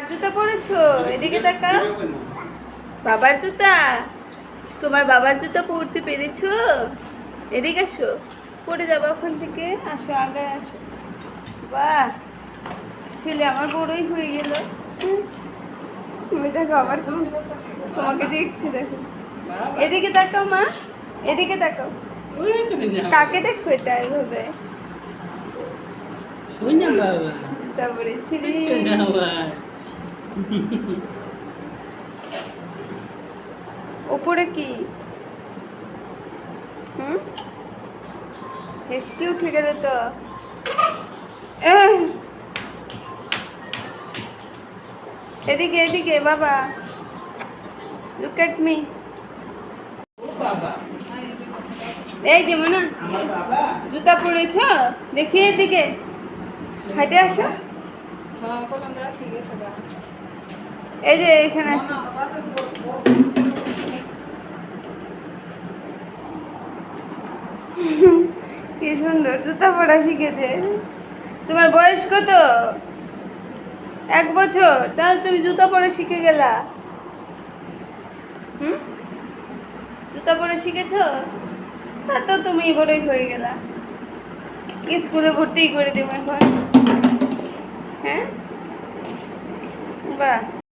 জুতা পরেছো? এদিকে তাকাও। বাবার জুতা? তোমার বাবার জুতা পরতে পেরেছো? এদিকে আসো, পড়ে যাবো ওখান থেকে। আসো, আগে আসো। বাহ, ছেলে আমার বড়ই হয়ে গেল। তুমি দেখো, আবার তোমাকে দেখছি, দেখো। এদিকে তাকাও মা, এদিকে তাকাও। কাকে দেখো এটা এভাবে? জুতা পরেছিলি? ওপরে কি? হেসকি উঠে গেলে তো। এদিকে এদিকে বাবা, লুক এট মি। এই যে মনা, জুতা পরেছ? দেখি এদিকে, হাঁটে আসো। এই যে এখানে আসো। কি সুন্দর জুতা পরা শিখেছে। তোমার বয়স কত? 1 বছর? তাহলে তুমি জুতা পরে শিখে গেলা। জুতা পরে শিখেছো? তা তো তুমি বড়ই হয়ে গেলা। স্কুলে ভর্তি করে দেবো এখন। হ্যাঁ, বাহ।